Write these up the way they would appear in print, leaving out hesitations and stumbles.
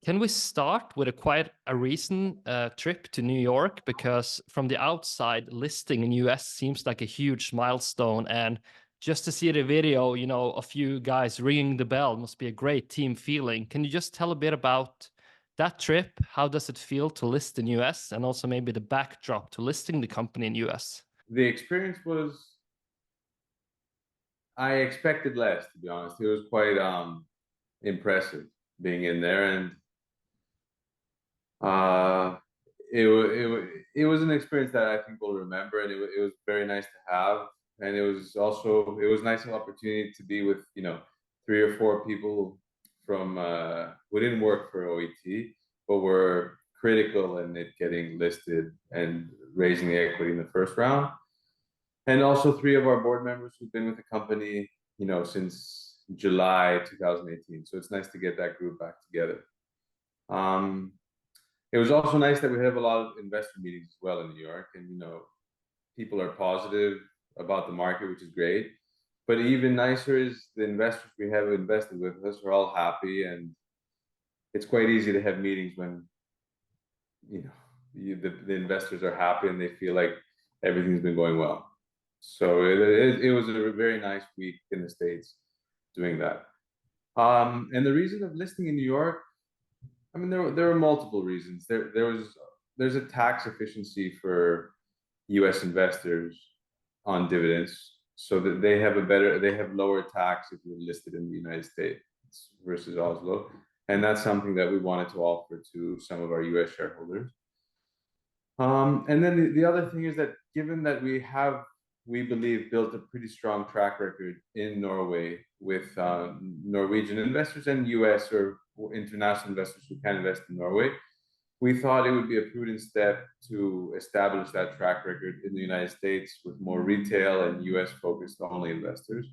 Can we start with quite a recent trip to New York? Because from the outside, listing in US seems like a huge milestone. And just to see the video, of you guys ringing the bell must be a great team feeling. Can you just tell a bit about that trip? How does it feel to list in US? And also maybe the backdrop to listing the company in US? The experience was, I expected less, to be honest. It was quite impressive being in there, and uh, it was an experience that I think we'll remember, and it was very nice to have. And it was nice an opportunity to be with, 3 or 4 people from who didn't work for OET, but were critical in it getting listed and raising the equity in the first round. And also 3 of our board members who've been with the company, since July 2018. So it's nice to get that group back together. Um, it was also nice that we have a lot of investor meetings as well in New York, and people are positive about the market, which is great. But even nicer is the investors we have invested with us are all happy, and it's quite easy to have meetings when the investors are happy and they feel like everything's been going well. So it was a very nice week in the States doing that. And the reason of listing in New York, I mean, there were multiple reasons. There's a tax efficiency for U.S. investors on dividends, so that they have lower tax if you're listed in the United States versus Oslo, and that's something that we wanted to offer to some of our U.S. shareholders. And then the other thing is that given that we believe, built a pretty strong track record in Norway with Norwegian investors and US or international investors who can invest in Norway, we thought it would be a prudent step to establish that track record in the United States with more retail and US focused only investors.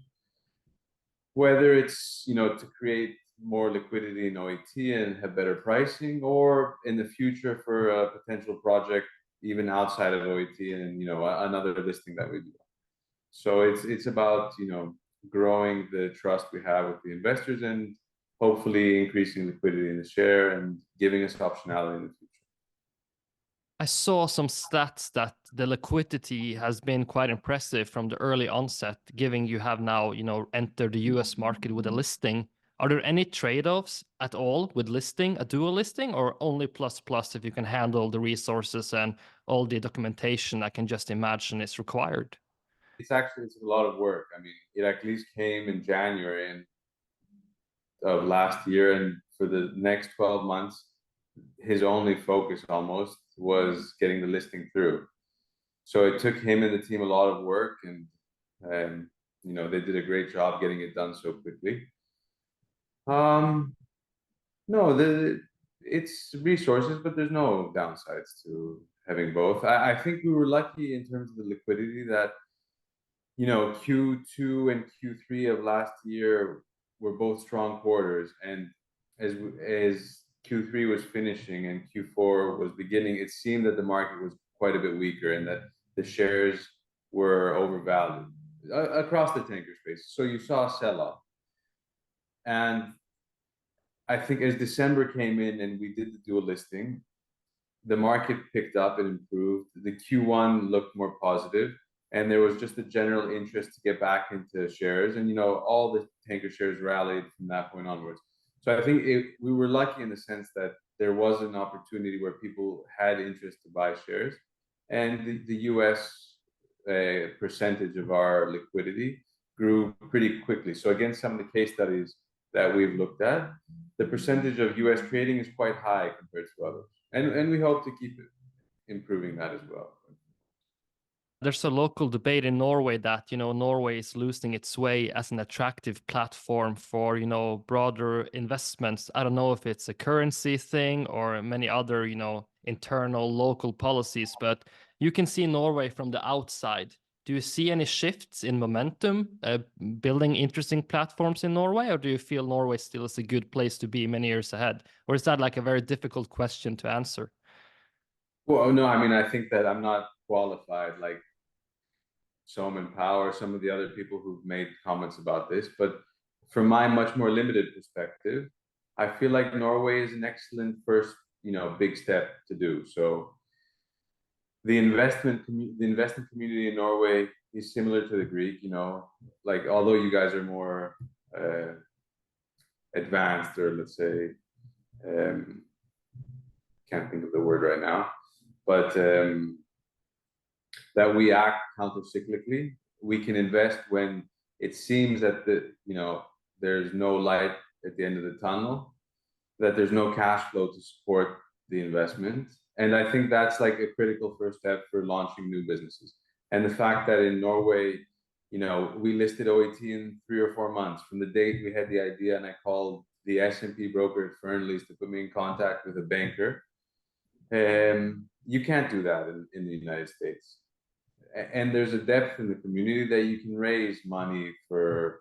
Whether it's, to create more liquidity in OET and have better pricing, or in the future for a potential project even outside of OET and another listing that we do. So it's about growing the trust we have with the investors and hopefully increasing liquidity in the share and giving us optionality in the future. I saw some stats that the liquidity has been quite impressive from the early onset, given you have now, entered the US market with a listing. Are there any trade-offs at all with listing, a dual listing, or only plus plus if you can handle the resources and all the documentation I can just imagine is required? It's a lot of work. I mean, it at least came in January of last year, and for the next 12 months, his only focus almost was getting the listing through. So it took him and the team a lot of work, and they did a great job getting it done so quickly. No, it's resources, but there's no downsides to having both. I think we were lucky in terms of the liquidity that Q2 and Q3 of last year were both strong quarters, and as Q3 was finishing and Q4 was beginning, it seemed that the market was quite a bit weaker and that the shares were overvalued across the tanker space. So you saw a sell-off. And I think as December came in and we did the dual listing, the market picked up and improved. The Q1 looked more positive, and there was just a general interest to get back into shares. And all the tanker shares rallied from that point onwards. So I think we were lucky in the sense that there was an opportunity where people had interest to buy shares, and the US percentage of our liquidity grew pretty quickly. So against some of the case studies that we've looked at, the percentage of US trading is quite high compared to others. And we hope to keep improving that as well. There's a local debate in Norway that, Norway is losing its way as an attractive platform for, broader investments. I don't know if it's a currency thing or many other, internal local policies, but you can see Norway from the outside. Do you see any shifts in momentum, building interesting platforms in Norway, or do you feel Norway still is a good place to be many years ahead? Or is that like a very difficult question to answer? Well, no, I mean, I think that I'm not qualified like Soman Power, some of the other people who've made comments about this, but from my much more limited perspective, I feel like Norway is an excellent first, big step to do. So the investment community in Norway is similar to the Greek, like although you guys are more advanced, or let's say, um, can't think of the word right now, but that we act counter-cyclically. We can invest when it seems that there's no light at the end of the tunnel, that there's no cash flow to support the investment. And I think that's like a critical first step for launching new businesses. And the fact that in Norway, we listed OET in 3 or 4 months from the date we had the idea, and I called the S&P broker at Fernley's to put me in contact with a banker. You can't do that in the United States. And there's a depth in the community that you can raise money for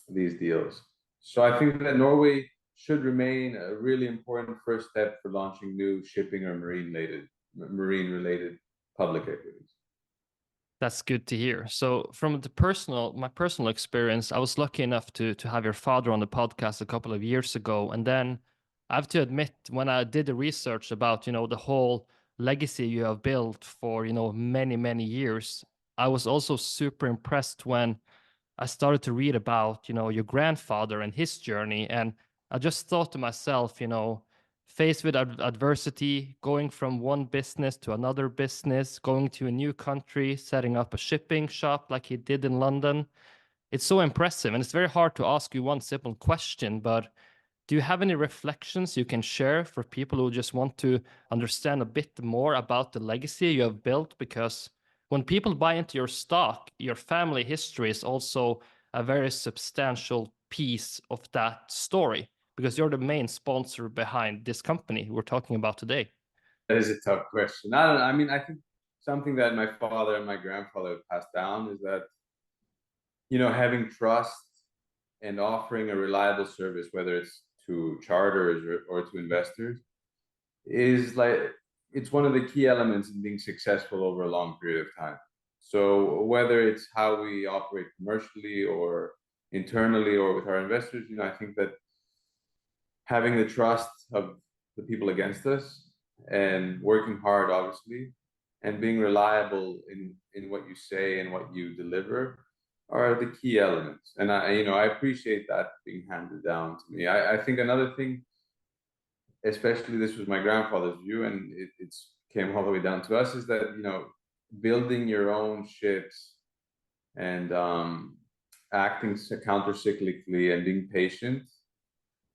these deals. So I think that Norway should remain a really important first step for launching new shipping or marine-related public equities. That's good to hear. So from my personal experience, I was lucky enough to have your father on the podcast a couple of years ago. And then I have to admit, when I did the research about, the whole legacy you have built for, many, many years, I was also super impressed when I started to read about, your grandfather and his journey. And I just thought to myself, faced with adversity, going from one business to another business, going to a new country, setting up a shipping shop like he did in London. It's so impressive. And it's very hard to ask you one simple question, but do you have any reflections you can share for people who just want to understand a bit more about the legacy you have built? Because when people buy into your stock, your family history is also a very substantial piece of that story, because you're the main sponsor behind this company we're talking about today. That is a tough question. I don't know. I mean, I think something that my father and my grandfather passed down is that, having trust and offering a reliable service, whether it's to charters or to investors, is like, it's one of the key elements in being successful over a long period of time. So whether it's how we operate commercially or internally or with our investors, I think that having the trust of the people against us and working hard, obviously, and being reliable in what you say and what you deliver are the key elements. And I appreciate that being handed down to me. I think another thing, especially this was my grandfather's view, and it's came all the way down to us, is that building your own ships and acting counter-cyclically and being patient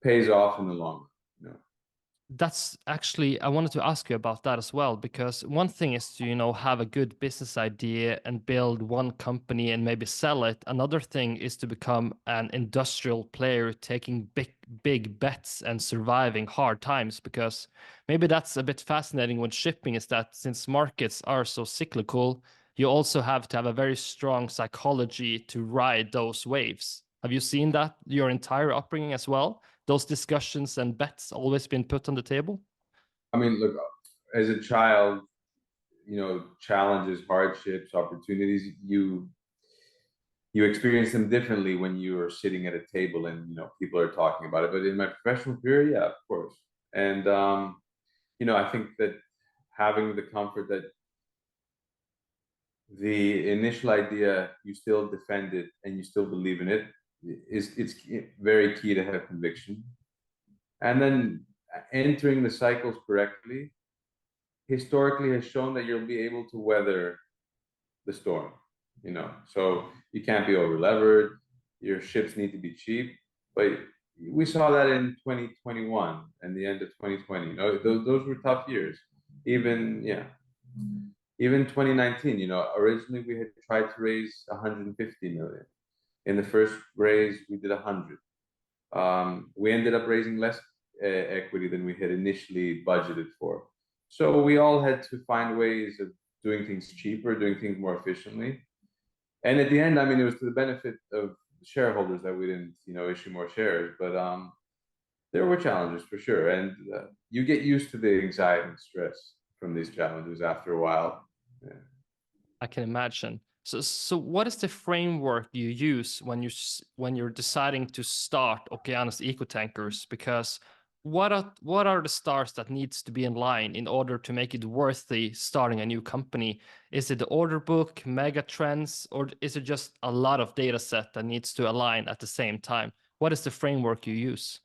pays off in the long run. That's actually, I wanted to ask you about that as well, because one thing is to, have a good business idea and build one company and maybe sell it. Another thing is to become an industrial player, taking big bets and surviving hard times, because maybe that's a bit fascinating with shipping, is that since markets are so cyclical, you also have to have a very strong psychology to ride those waves. Have you seen that your entire upbringing as well? Those discussions and bets always been put on the table? I mean, look, as a child, challenges, hardships, opportunities, you experience them differently when you are sitting at a table and people are talking about it. But in my professional career, yeah, of course. And I think that having the comfort that the initial idea, you still defend it and you still believe in it, it's very key to have conviction. And then entering the cycles correctly historically has shown that you'll be able to weather the storm. So you can't be over levered, your ships need to be cheap, but we saw that in 2021 and the end of 2020. Those were tough years. Even 2019, originally we had tried to raise 150 million. In the first raise we did 100. We ended up raising less equity than we had initially budgeted for. So we all had to find ways of doing things cheaper, doing things more efficiently. And at the end, I mean, it was to the benefit of the shareholders that we didn't, issue more shares. But there were challenges for sure. And you get used to the anxiety and stress from these challenges after a while. Yeah. I can imagine. So what is the framework you use when you're deciding to start Okeanis Eco Tankers? Because what are the stars that needs to be in line in order to make it worthy starting a new company? Is it the order book, mega trends, or is it just a lot of data set that needs to align at the same time? What is the framework you use?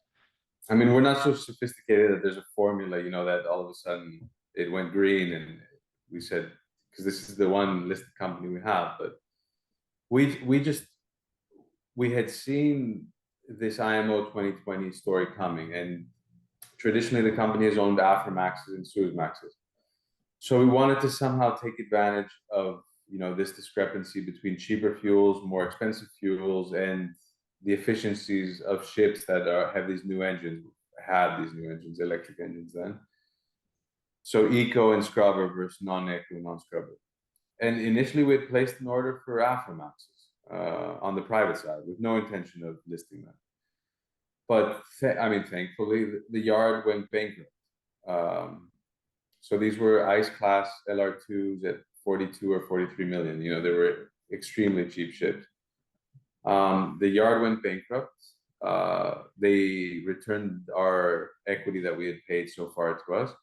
I mean, we're not so sophisticated that there's a formula, that all of a sudden it went green and we said, because this is the one listed company we have, but we had seen this IMO 2020 story coming, and traditionally the company has owned Aframaxes and Suezmaxes. So we wanted to somehow take advantage of this discrepancy between cheaper fuels, more expensive fuels, and the efficiencies of ships that have these new engines, electric engines then. So eco and scrubber versus non-eco and non-scrubber. And initially we had placed an order for Aframaxes on the private side with no intention of listing them. But thankfully the yard went bankrupt. So these were ice class LR2s at 42 or 43 million. They were extremely cheap ships. The yard went bankrupt. They returned our equity that we had paid so far to us.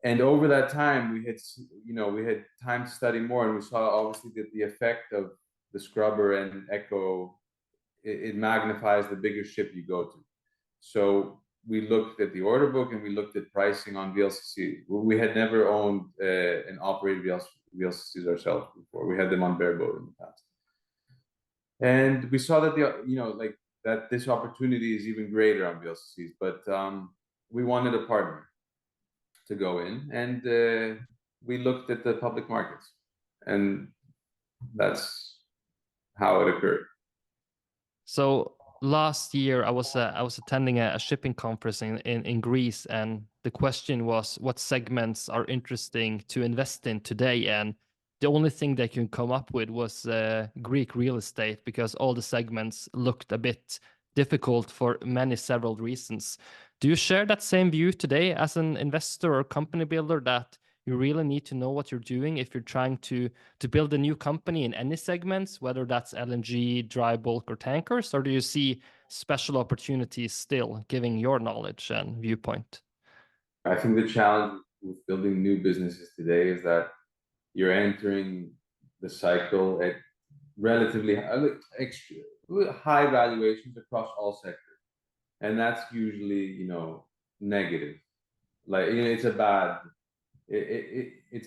And over that time, we had time to study more, and we saw obviously that the effect of the scrubber and eco, it magnifies the bigger ship you go to. So we looked at the order book and we looked at pricing on VLCC. We had never owned and operated VLCCs ourselves before. We had them on bareboat in the past. And we saw that that this opportunity is even greater on VLCCs, but we wanted a partner to go in, and we looked at the public markets, and that's how it occurred. So last year I was attending a shipping conference in Greece, and the question was what segments are interesting to invest in today, and the only thing they can come up with was Greek real estate, because all the segments looked a bit difficult for several reasons. Do you share that same view today as an investor or company builder, that you really need to know what you're doing if you're trying to build a new company in any segments, whether that's LNG, dry bulk, or tankers? Or do you see special opportunities still, giving your knowledge and viewpoint? I think the challenge with building new businesses today is that you're entering the cycle at relatively high valuations across all sectors, and that's usually negative. Like it's a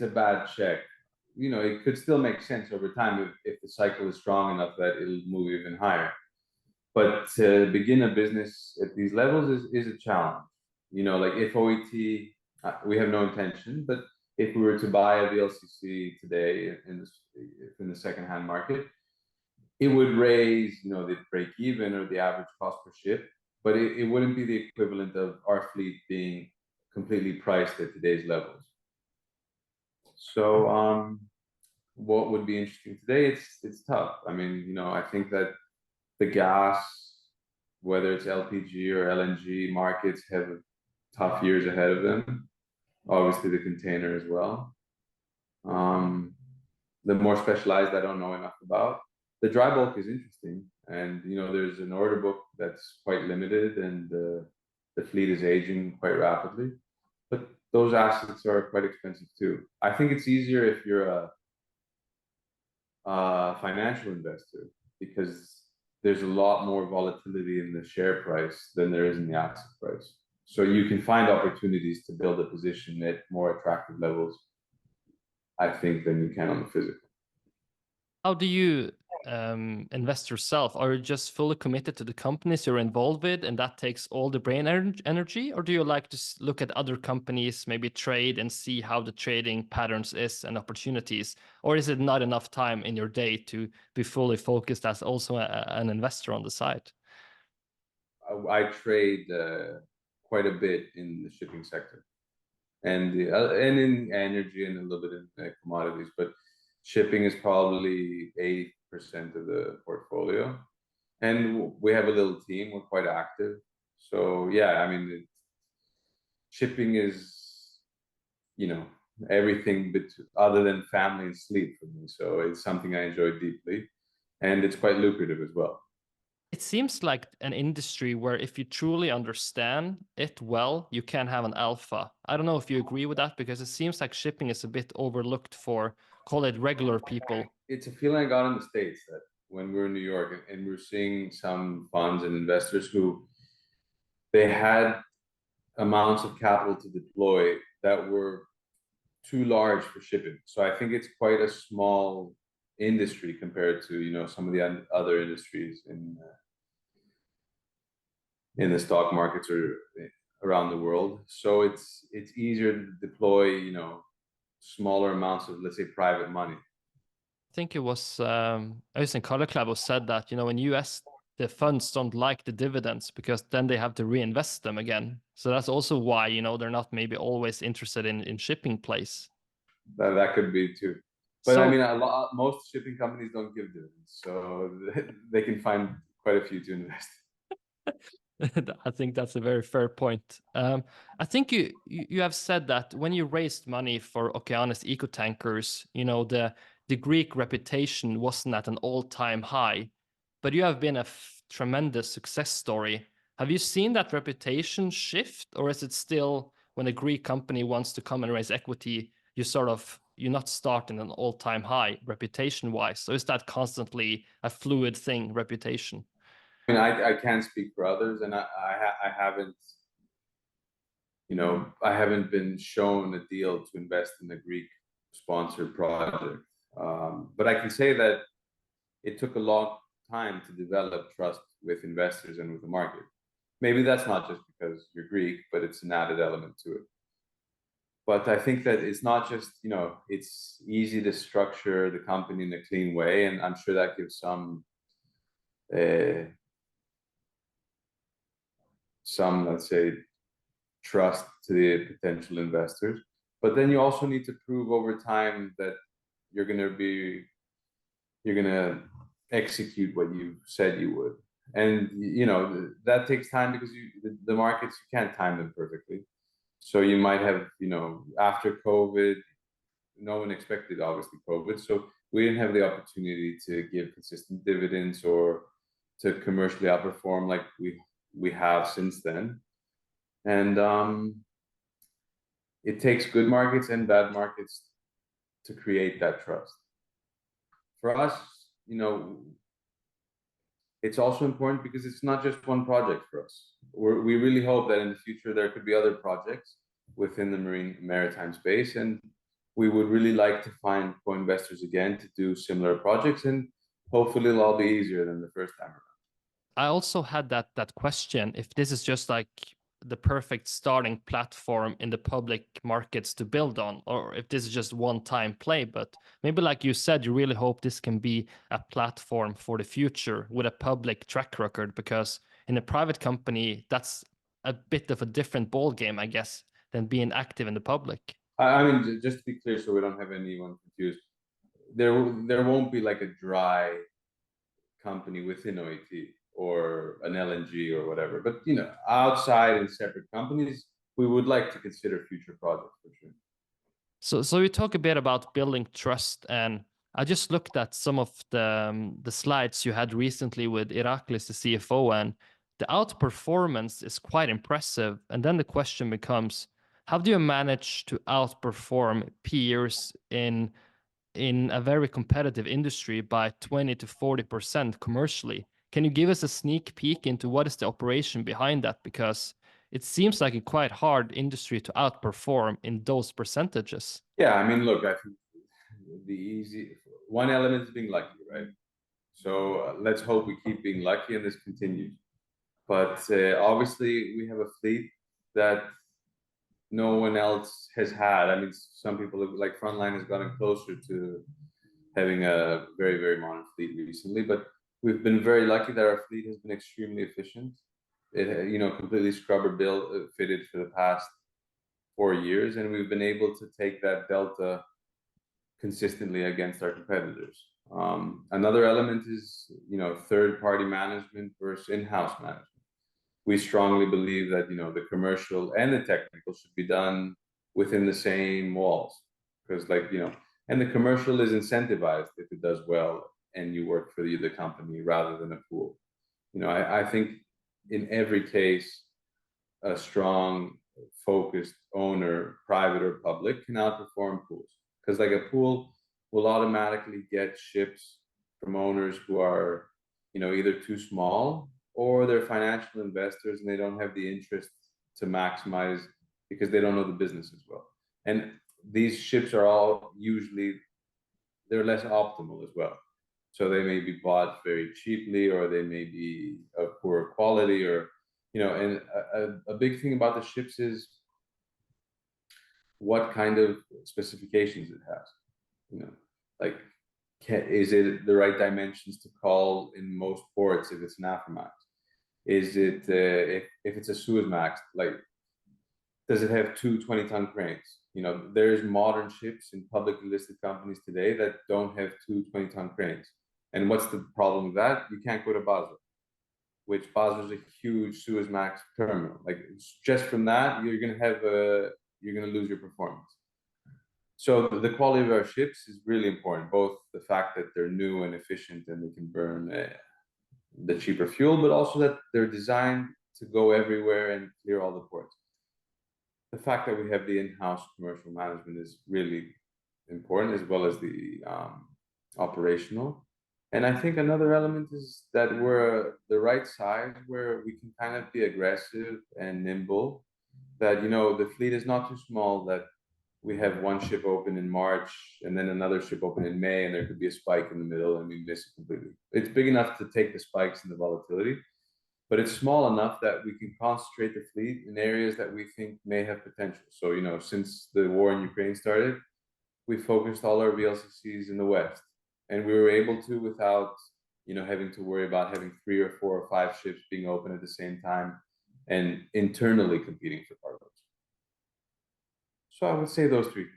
bad check. It could still make sense over time if the cycle is strong enough that it'll move even higher. But to begin a business at these levels is a challenge. Like if OET, we have no intention, but if we were to buy a VLCC today in the secondhand market, it would raise, the break even or the average cost per ship, but it wouldn't be the equivalent of our fleet being completely priced at today's levels. So what would be interesting today? It's tough. I mean, I think that the gas, whether it's LPG or LNG markets, have tough years ahead of them. Obviously, the container as well. The more specialized, I don't know enough about. The dry bulk is interesting, and there's an order book that's quite limited, and the fleet is aging quite rapidly. But those assets are quite expensive too. I think it's easier if you're a financial investor, because there's a lot more volatility in the share price than there is in the asset price. So you can find opportunities to build a position at more attractive levels, I think, than you can on the physical. How do you invest yourself? Are you just fully committed to the companies you're involved with, and that takes all the brain energy? Or do you like to look at other companies, maybe trade and see how the trading patterns is and opportunities? Or is it not enough time in your day to be fully focused as also an investor on the side? I trade quite a bit in the shipping sector, and in energy and a little bit in commodities, but shipping is probably 80% of the portfolio. And we have a little team. We're quite active. So yeah, I mean, shipping is, everything other than family and sleep for me. So it's something I enjoy deeply, and it's quite lucrative as well. It seems like an industry where if you truly understand it well, you can have an alpha. I don't know if you agree with that, because it seems like shipping is a bit overlooked for, call it, regular people. It's a feeling I got in the States that when we're in New York and we're seeing some funds and investors who they had amounts of capital to deploy that were too large for shipping. So I think it's quite a small industry compared to some of the other industries in the stock markets or around the world. So it's easier to deploy smaller amounts of, let's say, private money. I think it was Øystein Kallekleiv said that, in US, the funds don't like the dividends because then they have to reinvest them again. So that's also why, they're not maybe always interested in shipping place. That could be too. But So, I mean, most shipping companies don't give dividends, so they can find quite a few to invest. I think that's a very fair point. I think you have said that when you raised money for Okeanis Eco Tankers, the Greek reputation wasn't at an all-time high, but you have been a tremendous success story. Have you seen that reputation shift, or is it still when a Greek company wants to come and raise equity, you not start in an all-time high reputation-wise? So is that constantly a fluid thing, reputation? I mean, I can't speak for others, and I haven't, I haven't been shown a deal to invest in a Greek sponsored project. But I can say that it took a long time to develop trust with investors and with the market. Maybe that's not just because you're Greek, but it's an added element to it. But I think that it's not just, it's easy to structure the company in a clean way, and I'm sure that gives some, let's say, trust to the potential investors. But then you also need to prove over time that you're gonna execute what you said you would. And that takes time because the markets, you can't time them perfectly. So you might have, after COVID, no one expected obviously COVID, so we didn't have the opportunity to give consistent dividends or to commercially outperform like we have since then. And it takes good markets and bad markets to create that trust. For us, it's also important because it's not just one project for us. We really hope that in the future there could be other projects within the maritime space, and we would really like to find co-investors again to do similar projects, and hopefully it'll all be easier than the first time around. I also had that question, if this is just like the perfect starting platform in the public markets to build on, or if this is just one-time play. But maybe like you said, you really hope this can be a platform for the future with a public track record, because in a private company, that's a bit of a different ball game, I guess, than being active in the public. I mean, just to be clear, so we don't have anyone confused, there won't be like a dry company within OET or an LNG or whatever. But outside in separate companies, we would like to consider future projects for sure. So we talk a bit about building trust, and I just looked at some of the slides you had recently with Iraklis, the CFO, and the outperformance is quite impressive. And then the question becomes, how do you manage to outperform peers in a very competitive industry by 20 to 40% commercially? Can you give us a sneak peek into what is the operation behind that? Because it seems like a quite hard industry to outperform in those percentages. Yeah, I mean, look, I think the easy one element is being lucky, right? So let's hope we keep being lucky and this continues. But obviously, we have a fleet that no one else has had. I mean, some people like Frontline has gotten closer to having a very, very modern fleet recently, but we've been very lucky that our fleet has been extremely efficient. It, completely scrubber built, fitted for the past 4 years, and we've been able to take that delta consistently against our competitors. Another element is, third-party management versus in-house management. We strongly believe that the commercial and the technical should be done within the same walls. because, like, and the commercial is incentivized if it does well and you work for the company rather than a pool. I think in every case, a strong, focused owner, private or public, can outperform pools, because like a pool will automatically get ships from owners who are, either too small or they're financial investors and they don't have the interest to maximize because they don't know the business as well. And these ships are all usually, they're less optimal as well. So they may be bought very cheaply, or they may be of poor quality, or, and a big thing about the ships is what kind of specifications it has. Like, is it the right dimensions to call in most ports if it's an Aframax? Is it, if it's a Suezmax, like, does it have two 20-ton cranes? There's modern ships in publicly listed companies today that don't have two 20-ton cranes. And what's the problem with that? You can't go to Basel, which Basel is a huge Suezmax terminal. Like, just from that, you're going to lose your performance. So the quality of our ships is really important, both the fact that they're new and efficient and they can burn the cheaper fuel, but also that they're designed to go everywhere and clear all the ports. The fact that we have the in-house commercial management is really important, as well as the operational. And I think another element is that we're the right size where we can kind of be aggressive and nimble. That, the fleet is not too small that we have one ship open in March and then another ship open in May, and there could be a spike in the middle and we miss it completely. It's big enough to take the spikes and the volatility, but it's small enough that we can concentrate the fleet in areas that we think may have potential. So, since the war in Ukraine started, we focused all our VLCCs in the West, and we were able to without, having to worry about having 3 or 4 or 5 ships being open at the same time and internally competing for cargoes. So I would say those 3 things.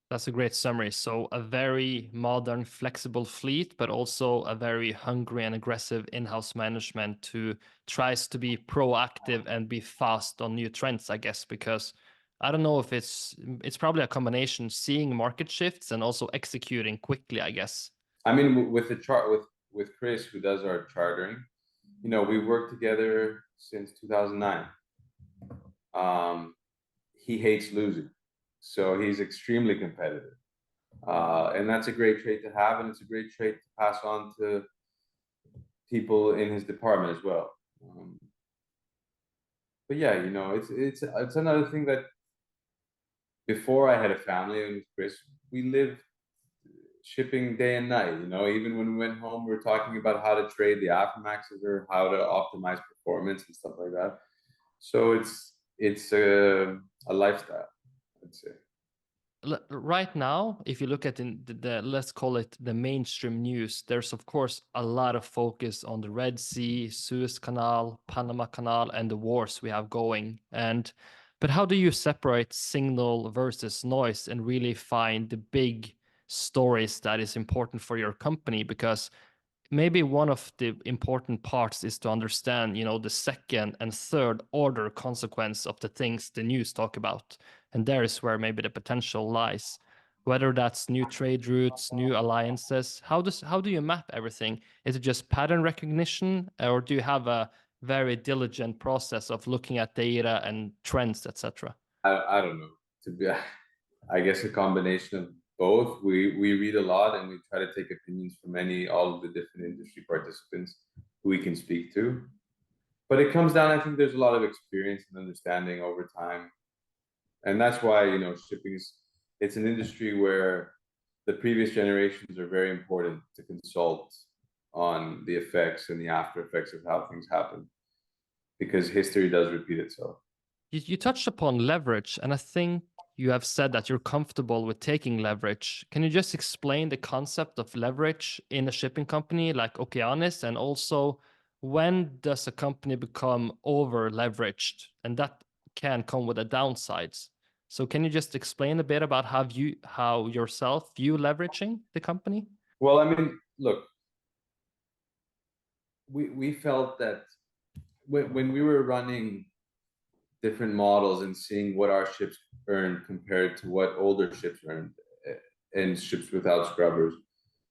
That's a great summary. So a very modern, flexible fleet, but also a very hungry and aggressive in-house management who tries to be proactive and be fast on new trends, I guess, because I don't know if it's probably a combination, seeing market shifts and also executing quickly, I guess. I mean, with the chart with Chris, who does our chartering, we worked together since 2009. He hates losing, so he's extremely competitive, and that's a great trait to have, and it's a great trait to pass on to people in his department as well. But yeah, it's another thing that before I had a family and with Chris, we lived shipping day and night. Even when we went home, we were talking about how to trade the Aframaxes or how to optimize performance and stuff like that. So it's a lifestyle, I'd say. Right now, if you look at the let's call it the mainstream news, there's of course a lot of focus on the Red Sea, Suez Canal, Panama Canal, and the wars we have going. But how do you separate signal versus noise and really find the big stories that is important for your company? Because maybe one of the important parts is to understand, the second and third order consequence of the things the news talk about. And there is where maybe the potential lies. Whether that's new trade routes, new alliances, how do you map everything? Is it just pattern recognition, or do you have a very diligent process of looking at data and trends, etc.? I don't know. I guess a combination of both. We read a lot and we try to take opinions from all of the different industry participants who we can speak to. But it comes down, I think there's a lot of experience and understanding over time. And that's why, shipping it's an industry where the previous generations are very important to consult on the effects and the after effects of how things happen, because history does repeat itself. You touched upon leverage, and I think you have said that you're comfortable with taking leverage. Can you just explain the concept of leverage in a shipping company like Okeanis, and also when does a company become over leveraged, and that can come with the downsides? So can you just explain a bit about how yourself view leveraging the company? Well, I mean, look, we felt that when we were running different models and seeing what our ships earned compared to what older ships earned, and ships without scrubbers.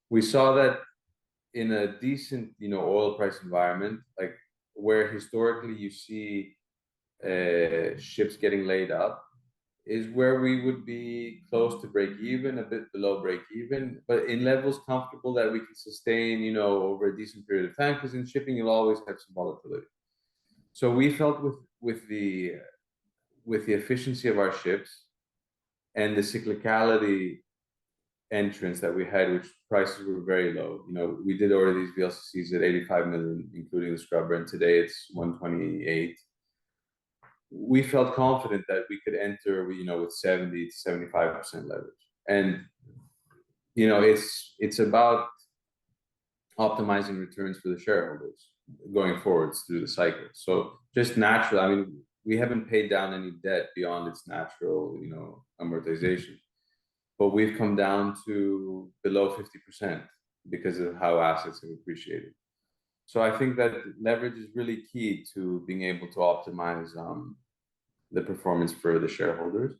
We saw that in a decent, oil price environment, like where historically you see ships getting laid up, is where we would be close to break even, a bit below break even, but in levels comfortable that we can sustain, over a decent period of time. Because in shipping, you'll always have some volatility. So we felt with the efficiency of our ships and the cyclicality entrance that we had, which prices were very low. We did order these VLCCs at 85 million, including the scrubber, and today it's 128. We felt confident that we could enter, with 70 to 75% leverage. And, it's about optimizing returns for the shareholders going forwards through the cycle. So just natural, I mean, we haven't paid down any debt beyond its natural, amortization, but we've come down to below 50% because of how assets have appreciated. So I think that leverage is really key to being able to optimize the performance for the shareholders.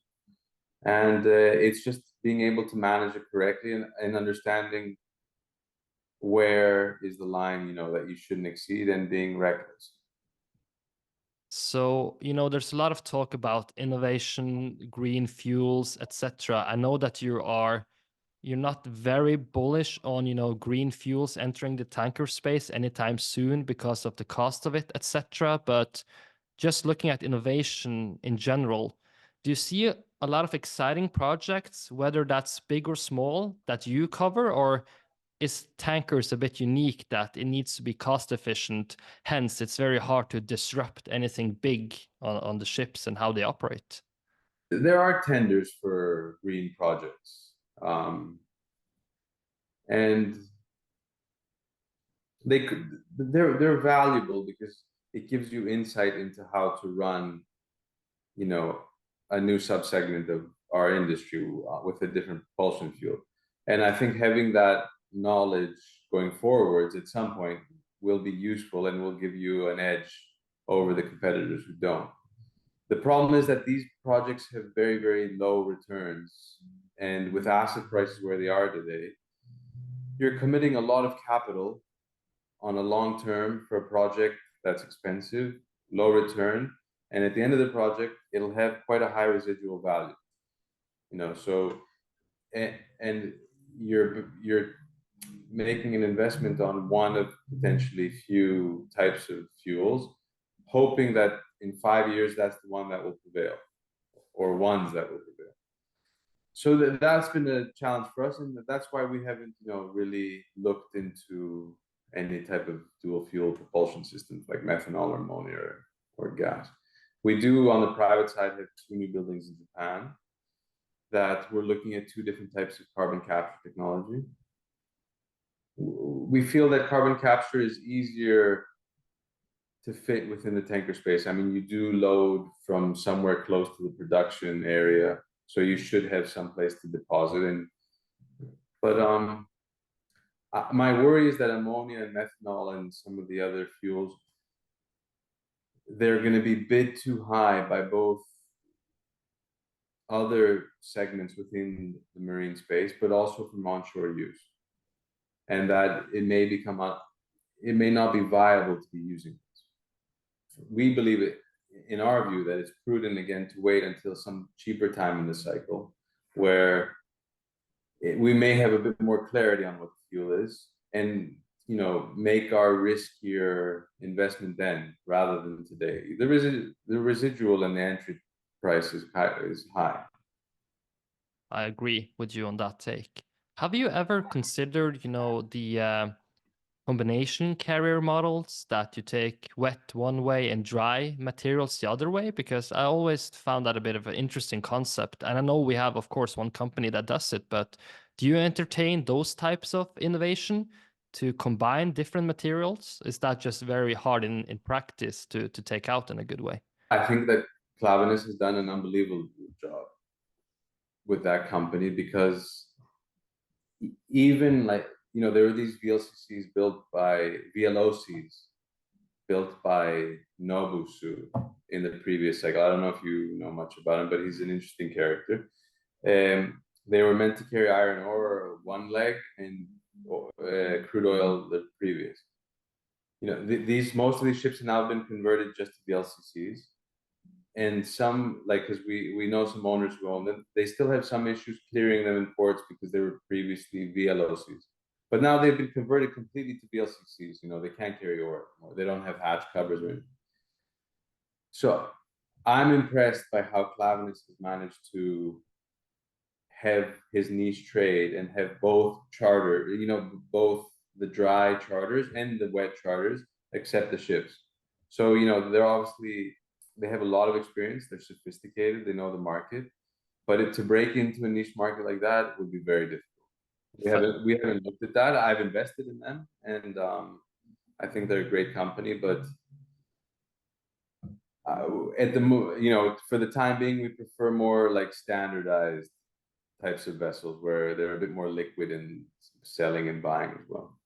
And it's just being able to manage it correctly and understanding where is the line, that you shouldn't exceed, and being reckless. So, there's a lot of talk about innovation, green fuels, etc. I know that you're not very bullish on, green fuels entering the tanker space anytime soon because of the cost of it, etc. But just looking at innovation in general, do you see a lot of exciting projects, whether that's big or small, that you cover, or is tankers a bit unique that it needs to be cost efficient? Hence, it's very hard to disrupt anything big on the ships and how they operate. There are tenders for green projects, and they're valuable because it gives you insight into how to run, a new subsegment of our industry with a different propulsion fuel. And I think having that knowledge going forwards at some point will be useful and will give you an edge over the competitors who don't. The problem is that these projects have very, very low returns. And with asset prices where they are today, you're committing a lot of capital on a long term for a project that's expensive, low return, and at the end of the project, it'll have quite a high residual value. So and you're making an investment on one of potentially few types of fuels, hoping that in 5 years that's the one that will prevail, or ones that will prevail. So that's been a challenge for us, and that's why we haven't, really looked into any type of dual fuel propulsion systems like methanol or ammonia or gas. We do, on the private side, have 2 new buildings in Japan that we're looking at 2 different types of carbon capture technology. We feel that carbon capture is easier to fit within the tanker space. I mean, you do load from somewhere close to the production area, so you should have some place to deposit. But my worry is that ammonia and methanol and some of the other fuels, they're going to be bid too high by both other segments within the marine space, but also from onshore use, and that it may not be viable to be using this. We believe it, in our view, that it's prudent again to wait until some cheaper time in the cycle where we may have a bit more clarity on what the fuel is, and make our riskier investment then rather than today. The residual and the entry price is high. I agree with you on that take. Have you ever considered, the combination carrier models that you take wet one way and dry materials the other way? Because I always found that a bit of an interesting concept. And I know we have, of course, one company that does it, but do you entertain those types of innovation to combine different materials? Is that just very hard in practice to take out in a good way? I think that Klaveness has done an unbelievable job with that company, because even there were these VLCCs built by VLOCs built by Nobusu in the previous cycle. I don't know if you know much about him, but he's an interesting character. they were meant to carry iron ore one leg and crude oil the previous. These most of these ships have now been converted just to VLCCs, and some, like, because we know some owners who own them, they still have some issues clearing them in ports because they were previously VLOCs. But now they've been converted completely to VLCCs. They can't carry ore anymore. They don't have hatch covers or anything. So I'm impressed by how Klaveness has managed to have his niche trade and have both both the dry charters and the wet charters accept the ships. So, they have a lot of experience. They're sophisticated. They know the market. But to break into a niche market like that would be very difficult. We haven't looked at that. I've invested in them, and I think they're a great company. But for the time being, we prefer more like standardized types of vessels where they're a bit more liquid in selling and buying as well.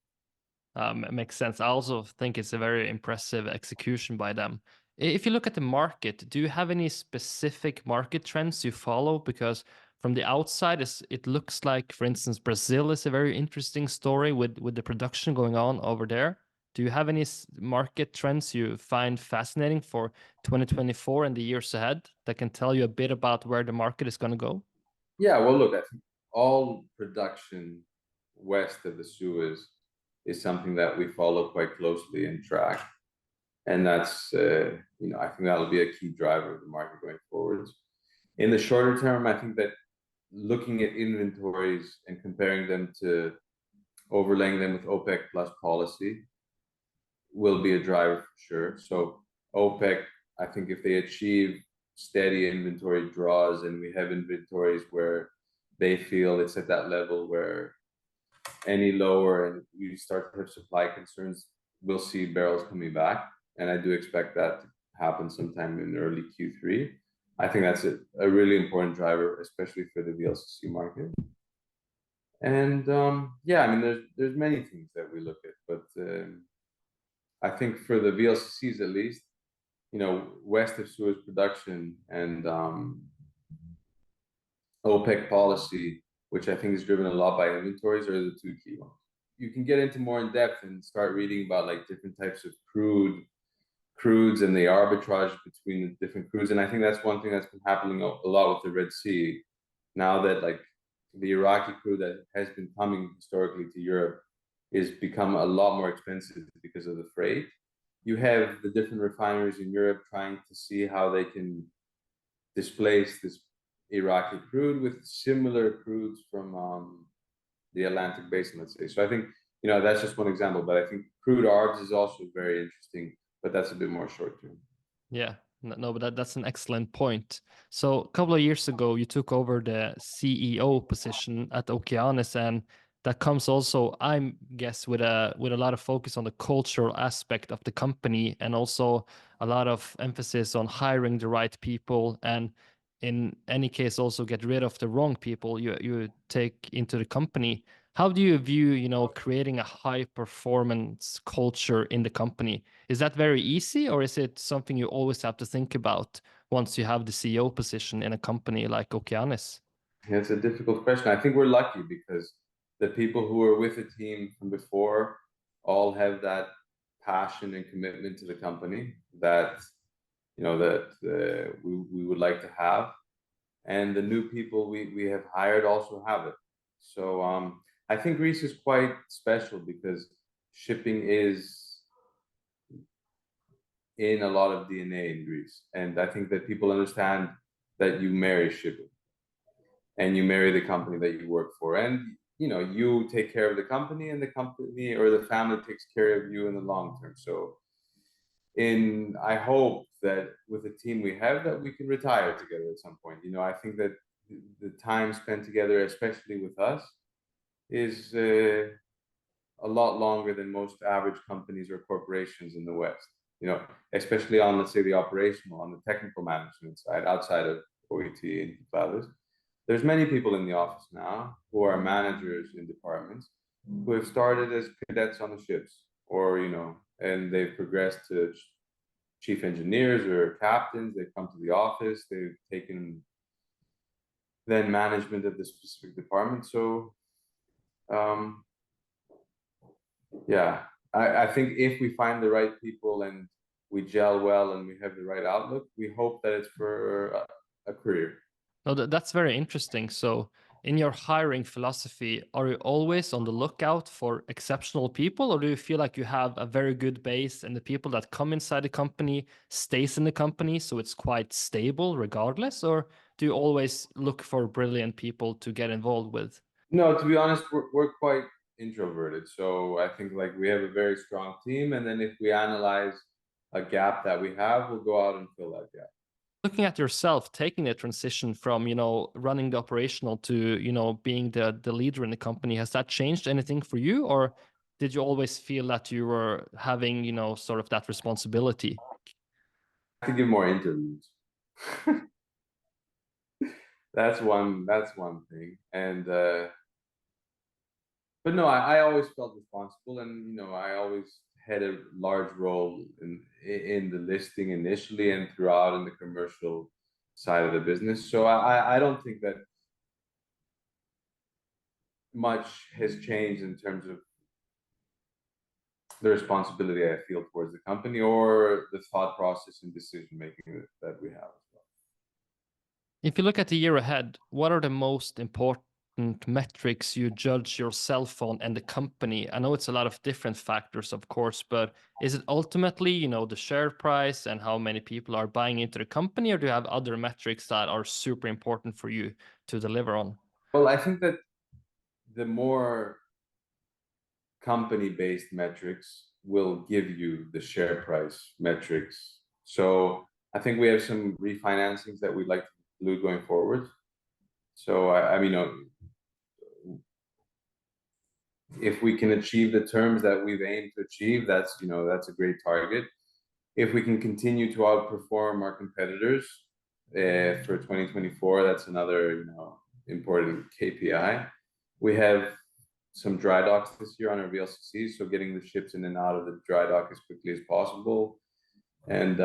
It makes sense. I also think it's a very impressive execution by them. If you look at the market, do you have any specific market trends you follow? Because from the outside, it looks like, for instance, Brazil is a very interesting story with the production going on over there. Do you have any market trends you find fascinating for 2024 and the years ahead that can tell you a bit about where the market is going to go? Yeah, well, look, I think all production west of the Suez is something that we follow quite closely and track. And that's, I think that'll be a key driver of the market going forwards. In the shorter term, I think that looking at inventories and comparing them to overlaying them with OPEC plus policy will be a driver for sure. So OPEC, I think if they achieve steady inventory draws and we have inventories where they feel it's at that level where any lower and you start to have supply concerns, we'll see barrels coming back. And I do expect that to happen sometime in early Q3. I think that's a really important driver, especially for the VLCC market. And there's many things that we look at, but I think for the VLCCs at least, west of Suez production and OPEC policy, which I think is driven a lot by inventories, are the two key ones. You can get into more in depth and start reading about like different types of crudes and the arbitrage between the different crudes. And I think that's one thing that's been happening a lot with the Red Sea. Now that like the Iraqi crude that has been coming historically to Europe is become a lot more expensive because of the freight. You have the different refineries in Europe trying to see how they can displace this Iraqi crude with similar crudes from the Atlantic Basin, let's say. So I think, that's just one example, but I think crude arbs is also very interesting, but that's a bit more short term. Yeah, no, but that's an excellent point. So a couple of years ago, you took over the CEO position at Okeanis, and that comes also, I guess, with a lot of focus on the cultural aspect of the company, and also a lot of emphasis on hiring the right people, and in any case, also get rid of the wrong people you take into the company. How do you view, creating a high performance culture in the company? Is that very easy, or is it something you always have to think about once you have the CEO position in a company like Okeanis? Yeah, it's a difficult question. I think we're lucky because the people who are with the team from before all have that passion and commitment to the company that we would like to have, and the new people we have hired also have it. So I think Greece is quite special because shipping is in a lot of DNA in Greece, and I think that people understand that you marry shipping and you marry the company that you work for, and you take care of the company, and the company or the family takes care of you in the long term. So I hope that with the team we have that we can retire together at some point. I think that the time spent together, especially with us, is a lot longer than most average companies or corporations in the West. Especially on, let's say, the operational, on the technical management side, outside of OET and Klaveness. There's many people in the office now who are managers in departments who have started as cadets on the ships, or and they've progressed to chief engineers or captains. They've come to the office. They've taken then management of the specific department. So yeah, I think if we find the right people and we gel well and we have the right outlook, we hope that it's for a career. No, that's very interesting. So, in your hiring philosophy, are you always on the lookout for exceptional people, or do you feel like you have a very good base and the people that come inside the company stays in the company, so it's quite stable regardless? Or do you always look for brilliant people to get involved with? No, to be honest, we're quite introverted. So I think like we have a very strong team, and then if we analyze a gap that we have, we'll go out and fill that gap. Looking at yourself taking the transition from running the operational to being the leader in the company, has that changed anything for you, or did you always feel that you were having sort of that responsibility? I have to give more interviews. That's one thing. And but no, I always felt responsible, and I always had a large role in the listing initially and throughout in the commercial side of the business. So I don't think that much has changed in terms of the responsibility I feel towards the company or the thought process and decision making that we have as well. If you look at the year ahead, what are the most important metrics you judge yourself on and the company? I know it's a lot of different factors, of course, but is it ultimately, the share price and how many people are buying into the company, or do you have other metrics that are super important for you to deliver on? Well, I think that the more company-based metrics will give you the share price metrics. So I think we have some refinancings that we'd like to do going forward. So I mean, if we can achieve the terms that we've aimed to achieve, that's a great target. If we can continue to outperform our competitors for 2024, that's another important KPI. We have some dry docks this year on our VLCC, so getting the ships in and out of the dry dock as quickly as possible. And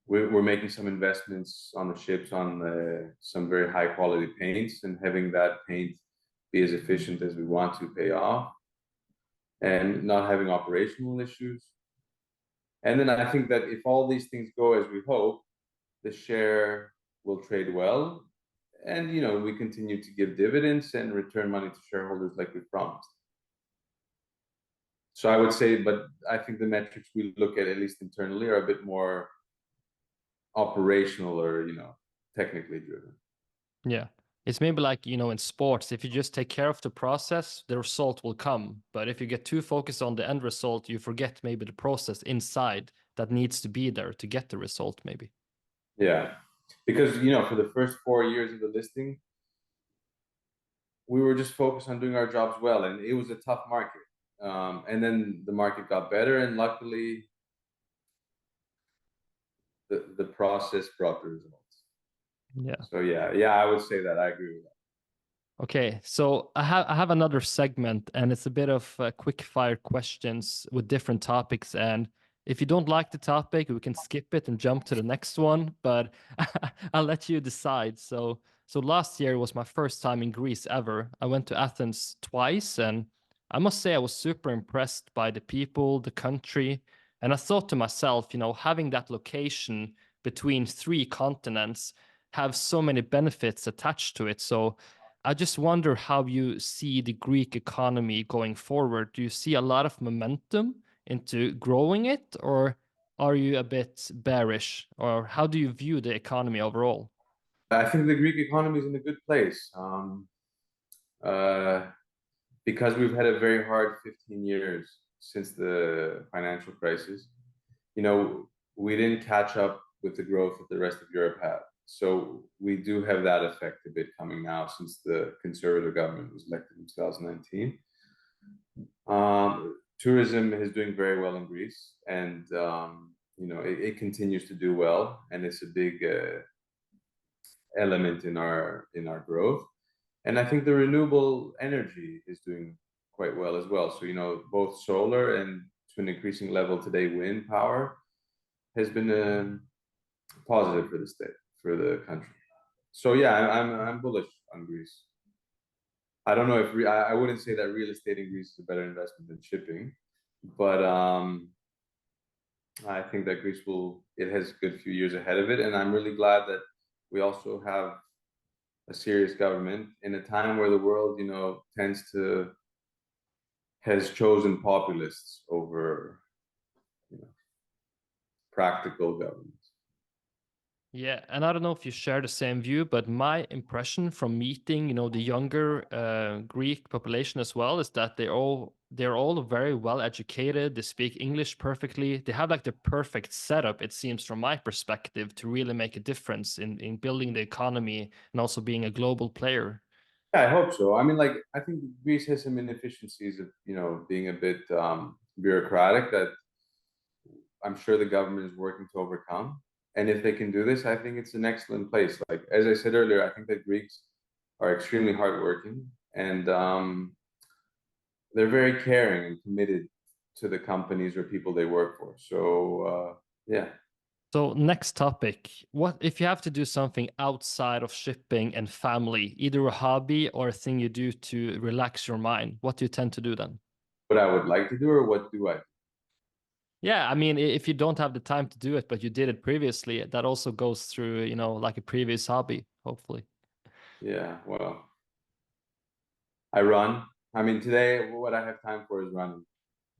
we're making some investments on the ships on some very high quality paints, and having that paint be as efficient as we want to pay off, and not having operational issues. And then I think that if all these things go as we hope, the share will trade well, and we continue to give dividends and return money to shareholders like we promised. So I would say, but I think the metrics we look at least internally, are a bit more operational or technically driven. Yeah. It's maybe like, in sports, if you just take care of the process, the result will come. But if you get too focused on the end result, you forget maybe the process inside that needs to be there to get the result, maybe. Yeah. Because, for the first 4 years of the listing, we were just focused on doing our jobs well, and it was a tough market. And then the market got better, and luckily the process brought the results. Yeah. So yeah, I would say that I agree with that. Okay, so I have another segment, and it's a bit of quick fire questions with different topics. And if you don't like the topic, we can skip it and jump to the next one. But I'll let you decide. So last year was my first time in Greece ever. I went to Athens twice, and I must say I was super impressed by the people, the country, and I thought to myself, having that location between three continents have so many benefits attached to it. So I just wonder how you see the Greek economy going forward. Do you see a lot of momentum into growing it, or are you a bit bearish, or how do you view the economy overall? I think the Greek economy is in a good place, uh, because we've had a very hard 15 years since the financial crisis. We didn't catch up with the growth that the rest of Europe had. So we do have that effect a bit coming now, since the conservative government was elected in 2019. Tourism is doing very well in Greece, and it continues to do well, and it's a big element in our growth. And I think the renewable energy is doing quite well as well. So both solar and, to an increasing level today, wind power has been positive for the state, for the country. So yeah, I'm bullish on Greece. I don't know if I wouldn't say that real estate in Greece is a better investment than shipping, but I think that Greece it has a good few years ahead of it, and I'm really glad that we also have a serious government in a time where the world, tends to has chosen populists over, you know, practical government. Yeah, and I don't know if you share the same view, but my impression from meeting, the younger Greek population as well is that they're all very well educated. They speak English perfectly. They have like the perfect setup, it seems, from my perspective, to really make a difference in building the economy and also being a global player. Yeah, I hope so. I mean, like, I think Greece has some inefficiencies of, being a bit bureaucratic that I'm sure the government is working to overcome. And if they can do this, I think it's an excellent place. Like, as I said earlier, I think that Greeks are extremely hardworking, and they're very caring and committed to the companies or people they work for. So yeah. So next topic, what if you have to do something outside of shipping and family, either a hobby or a thing you do to relax your mind, what do you tend to do then? What I would like to do, or what do I? Yeah, I mean, if you don't have the time to do it, but you did it previously, that also goes through, like a previous hobby, hopefully. Yeah, well, I run. I mean, today what I have time for is running.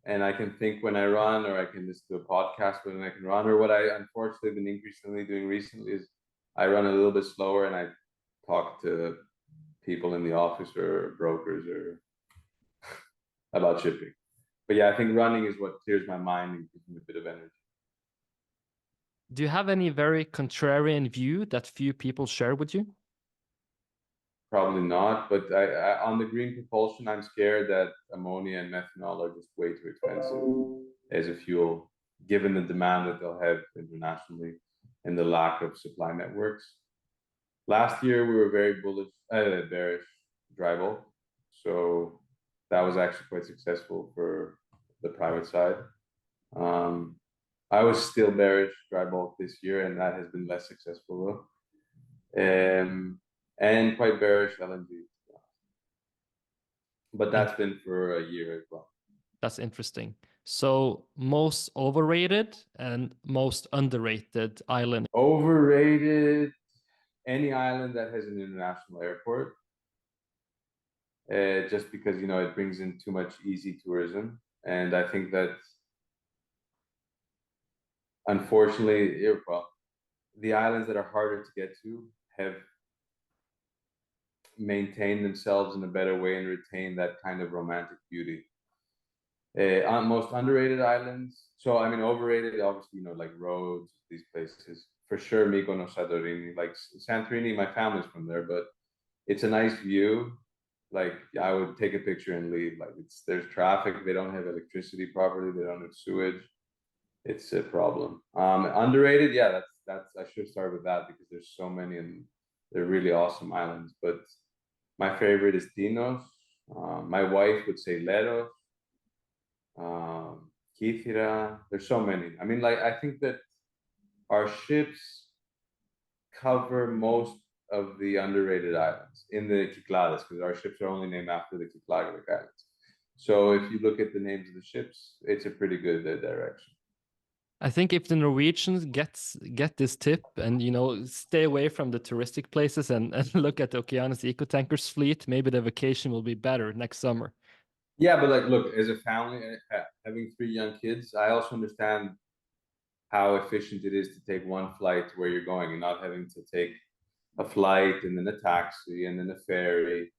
And I can think when I run, or I can listen to a podcast when I can run, or what I unfortunately been increasingly doing recently is I run a little bit slower and I talk to people in the office or brokers or about shipping. But yeah, I think running is what clears my mind and gives me a bit of energy. Do you have any very contrarian view that few people share with you? Probably not, but on the green propulsion, I'm scared that ammonia and methanol are just way too expensive as a fuel, given the demand that they'll have internationally and the lack of supply networks. Last year, we were very bearish dry bulk, so that was actually quite successful for the private side. Um, I was still bearish dry bulk this year, and that has been less successful though. And quite bearish LNG. But In- that's been for a year as well. That's interesting. So most overrated and most underrated island. Overrated, any island that has an international airport, just because it brings in too much easy tourism, and I think that unfortunately, well, the islands that are harder to get to have maintained themselves in a better way and retain that kind of romantic beauty. Most underrated islands. So I mean, overrated, obviously, like Rhodes, these places for sure. Mykonos, Santorini, like Santorini. My family's from there, but it's a nice view. Like I would take a picture and leave. Like there's traffic. They don't have electricity properly. They don't have sewage. It's a problem. Underrated, yeah. That's. I should start with that because there's so many and they're really awesome islands. But my favorite is Tinos. My wife would say Leros, Kythira. There's so many. I mean, like I think that our ships cover most of the underrated islands in the Cyclades because our ships are only named after the Cycladic Islands. So if you look at the names of the ships, it's a pretty good direction. I think if the Norwegians get this tip and stay away from the touristic places and look at the Okeanis Eco Tankers fleet, maybe the vacation will be better next summer. Yeah, but like, look, as a family, having three young kids, I also understand how efficient it is to take one flight to where you're going and not having to take a flight and then a taxi and then a ferry.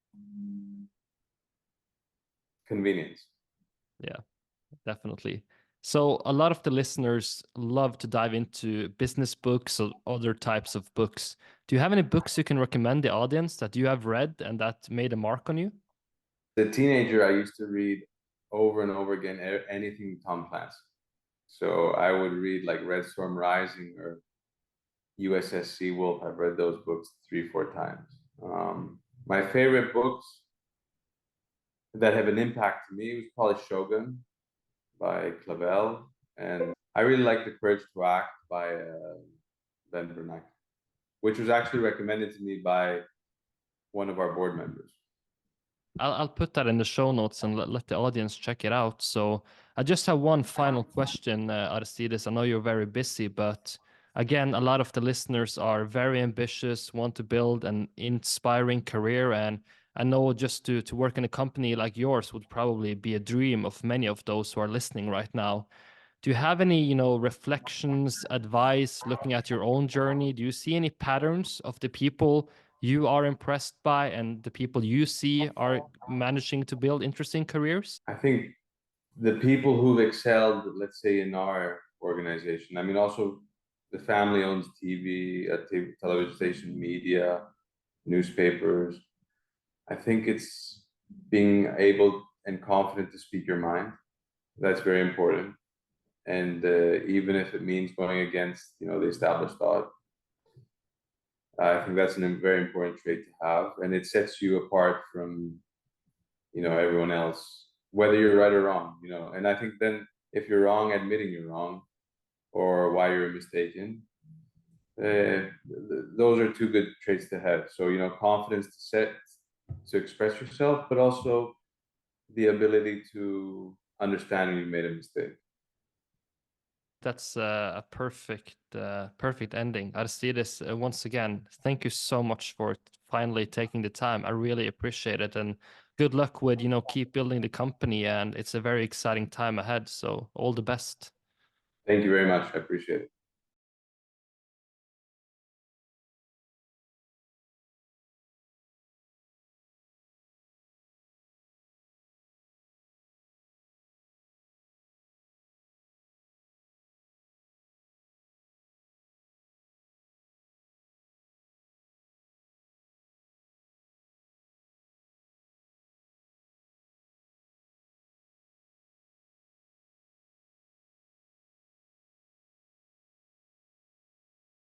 Convenience. Yeah, definitely. So a lot of the listeners love to dive into business books or other types of books. Do you have any books you can recommend the audience that you have read and that made a mark on you? As a teenager, I used to read over and over again anything Tom Clancy. So I would read like Red Storm Rising or USS Seawolf. I've read those books 3, 4 times. My favorite books that have an impact to me was probably Shogun by Clavel, and I really like The Courage to Act by Ben Bernanke. which was actually recommended to me by one of our board members. I'll put that in the show notes and let the audience check it out. So I just have one final question, Aristidis. I know you're very busy, but again, a lot of the listeners are very ambitious, want to build an inspiring career. And I know just to work in a company like yours would probably be a dream of many of those who are listening right now. Do you have any, reflections, advice, looking at your own journey? Do you see any patterns of the people you are impressed by and the people you see are managing to build interesting careers? I think the people who've excelled, let's say, in our organization, I mean, also the family owns TV, television station, media, newspapers. I think it's being able and confident to speak your mind. That's very important. And even if it means going against, the established thought, I think that's a very important trait to have, and it sets you apart from, everyone else, whether you're right or wrong. And I think then if you're wrong, admitting you're wrong, or why you're mistaken, those are two good traits to have. So confidence to express yourself, but also the ability to understand when you made a mistake. That's a perfect ending. Aristidis, once again, thank you so much for finally taking the time. I really appreciate it, and good luck with keep building the company. And it's a very exciting time ahead. So all the best. Thank you very much. I appreciate it.